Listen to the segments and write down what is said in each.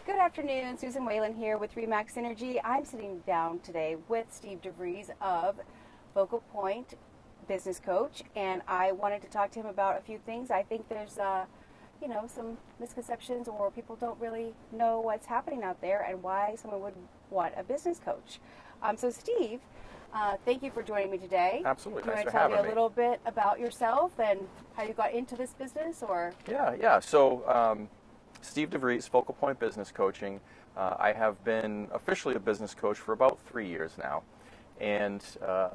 Good afternoon, Susan Whalen here with Remax Energy. I'm sitting down today with Steve Devries of Focal Point Business Coach, and I wanted to talk to him about a few things. I think there's, some misconceptions, or people don't really know what's happening out there and why someone would want a business coach. So, Steve, thank you for joining me today. Absolutely. Do you Thanks want for to tell having me me. a little bit about yourself and how you got into this business, or? Yeah. So, Steve Devries, Focal Point Business Coaching. I have been officially a business coach for about 3 years now. And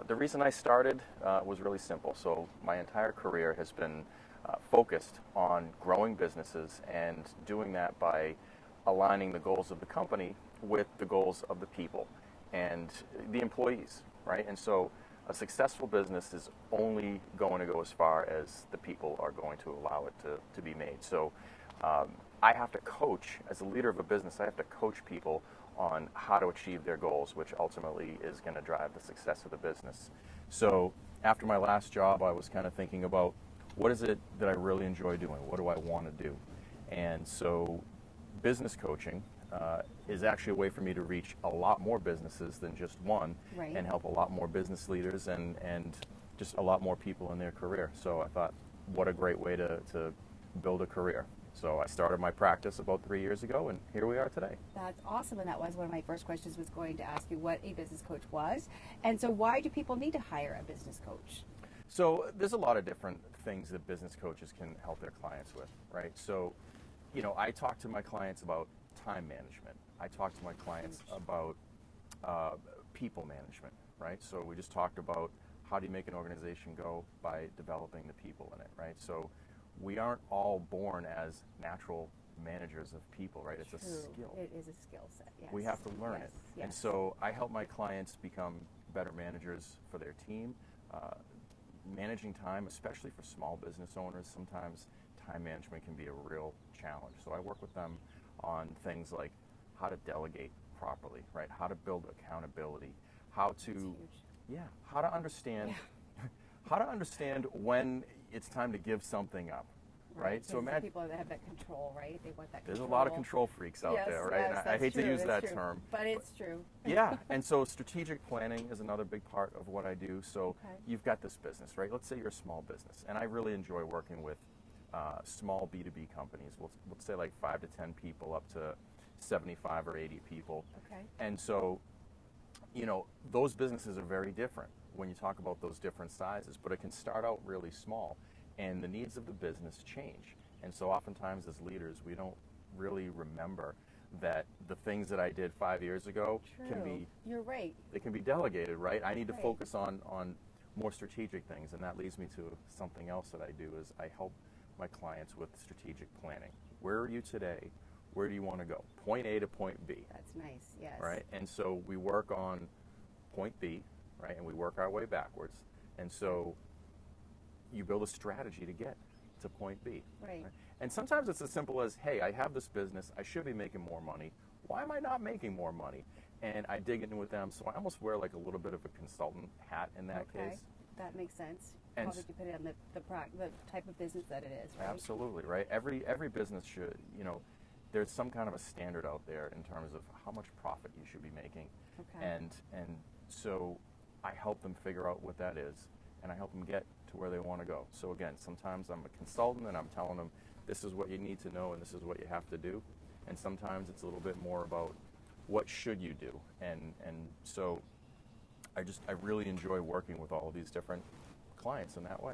the reason I started was really simple. So, my entire career has been focused on growing businesses and doing that by aligning the goals of the company with the goals of the people and the employees, right? And so, a successful business is only going to go as far as the people are going to allow it to be made. So I have to coach, as a leader of a business, I have to coach people on how to achieve their goals, which ultimately is going to drive the success of the business. So after my last job, I was kind of thinking about what is it that I really enjoy doing? What do I want to do? And so business coaching is actually a way for me to reach a lot more businesses than just one, Right. and help a lot more business leaders and just a lot more people in their career. So I thought, what a great way to build a career. So I started my practice about 3 years ago, and here we are today. That's awesome, and that was one of my first questions, was going to ask you what a business coach was. And so why do people need to hire a business coach? So there's a lot of different things that business coaches can help their clients with, right? So, I talk to my clients about time management. I talk to my clients about people management, right? So we just talked about how do you make an organization go by developing the people in it, right? So we aren't all born as natural managers of people, right? It's True. a skill. It is a skill set, yes. We have to learn Yes, it. yes. And so I help my clients become better managers for their team. Managing time, especially for small business owners, sometimes time management can be a real challenge. So I work with them on things like how to delegate properly, right? How to build accountability, how to, That's huge. how to understand, how to understand when it's time to give something up, right? So imagine people that have that control, right? They want that there's control. a lot of control freaks out Yes, there, right? yes, And I that's hate to true, use that's that true. term. But it's true. Yeah, and so strategic planning is another big part of what I do. So Okay. you've got this business, right? Let's say you're a small business, and I really enjoy working with small B2B companies. Let's say like 5 to 10 people up to 75 or 80 people. Okay. And so, those businesses are very different when you talk about those different sizes, but it can start out really small, and the needs of the business change. And so oftentimes as leaders, we don't really remember that the things that I did 5 years ago can True. be, You're right. they can be delegated, right? I need to Right. focus on more strategic things, and that leads me to something else that I do is I help my clients with strategic planning. Where are you today? Where do you want to go? Point A to point B, That's nice, yes. right? And so we work on point B, right? And we work our way backwards. And so you build a strategy to get to point B. Right. And sometimes it's as simple as, hey, I have this business, I should be making more money. Why am I not making more money? And I dig in with them, so I almost wear like a little bit of a consultant hat in that Okay. case. That makes sense. And Probably depending on the type of business that it is, right? Absolutely, right? Every business should, there's some kind of a standard out there in terms of how much profit you should be making. Okay. And so I help them figure out what that is, and I help them get to where they want to go. So again, sometimes I'm a consultant and I'm telling them this is what you need to know and this is what you have to do. And sometimes it's a little bit more about what should you do. And so I really enjoy working with all of these different clients in that way.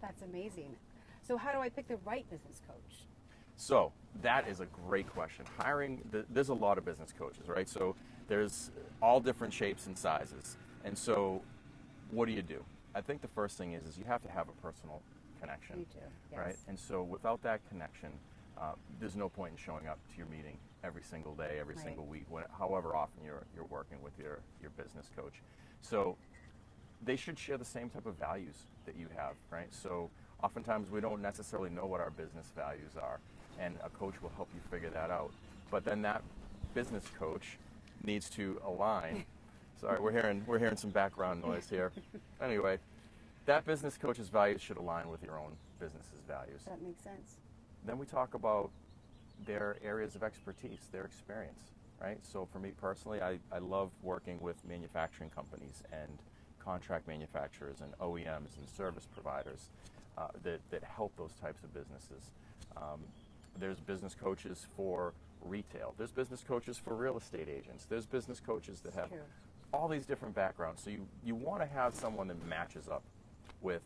That's amazing. So how do I pick the right business coach? So that is a great question. There's a lot of business coaches, right? So there's all different shapes and sizes. And so what do you do? I think the first thing is you have to have a personal connection, Me too, yes. right? And so without that connection, there's no point in showing up to your meeting every single day, every Right. single week, however often you're working with your business coach. So they should share the same type of values that you have, right? So oftentimes we don't necessarily know what our business values are, and a coach will help you figure that out. But then that business coach needs to align. Sorry, we're hearing some background noise here. Anyway, that business coach's values should align with your own business's values. That makes sense. Then we talk about their areas of expertise, their experience, right? So for me personally, I love working with manufacturing companies and contract manufacturers and OEMs and service providers that help those types of businesses. There's business coaches for retail. There's business coaches for real estate agents. There's business coaches that have all these different backgrounds. So you want to have someone that matches up with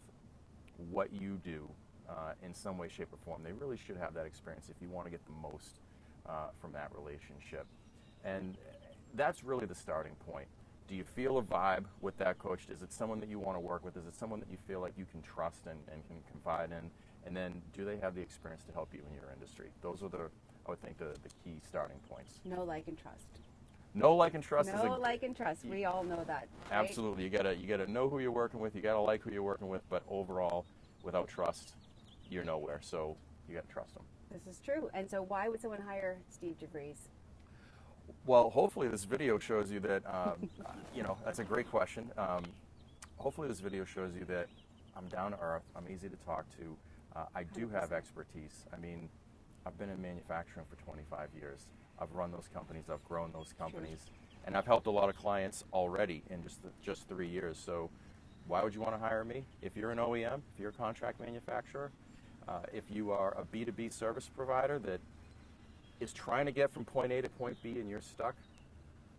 what you do in some way, shape, or form. They really should have that experience if you want to get the most from that relationship. And that's really the starting point. Do you feel a vibe with that coach? Is it someone that you want to work with? Is it someone that you feel like you can trust and can confide in? And then do they have the experience to help you in your industry? Those are I would think, the key starting points. Know, like, and trust. Know, like, and trust. Know, like, and trust. We all know that. Right? Absolutely. You gotta know who you're working with. You gotta like who you're working with. But overall, without trust, you're nowhere. So you gotta trust them. This is true. And so, why would someone hire Steve Devries? Well, hopefully this video shows you that. That's a great question. Hopefully this video shows you that I'm down to earth. I'm easy to talk to. I do have expertise. I mean, I've been in manufacturing for 25 years. I've run those companies. I've grown those companies, and I've helped a lot of clients already in just 3 years. So, why would you want to hire me? If you're an OEM, if you're a contract manufacturer, if you are a B2B service provider that is trying to get from point A to point B and you're stuck,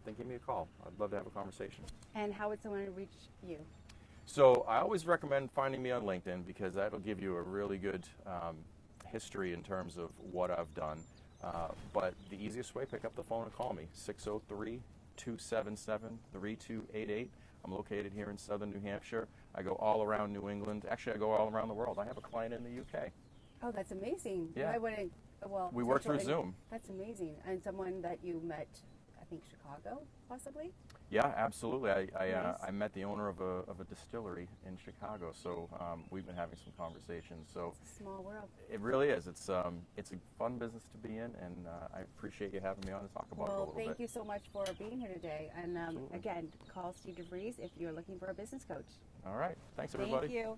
then give me a call. I'd love to have a conversation. And how would someone reach you? So I always recommend finding me on LinkedIn because that'll give you a really good history in terms of what I've done. But the easiest way, pick up the phone and call me, 603-277-3288. I'm located here in southern New Hampshire. I go all around New England. Actually, I go all around the world. I have a client in the UK. Oh, that's amazing. Yeah. I wouldn't, well, we work through Zoom. That's amazing. And someone that you met, I think, Chicago, possibly? Yeah, absolutely. Nice. I met the owner of a distillery in Chicago, so we've been having some conversations. So it's a small world. It really is. It's a fun business to be in, and I appreciate you having me on to talk about it a little bit. Well, thank you so much for being here today. And again, call Steve Devries if you're looking for a business coach. All right. Thanks, everybody. Thank you.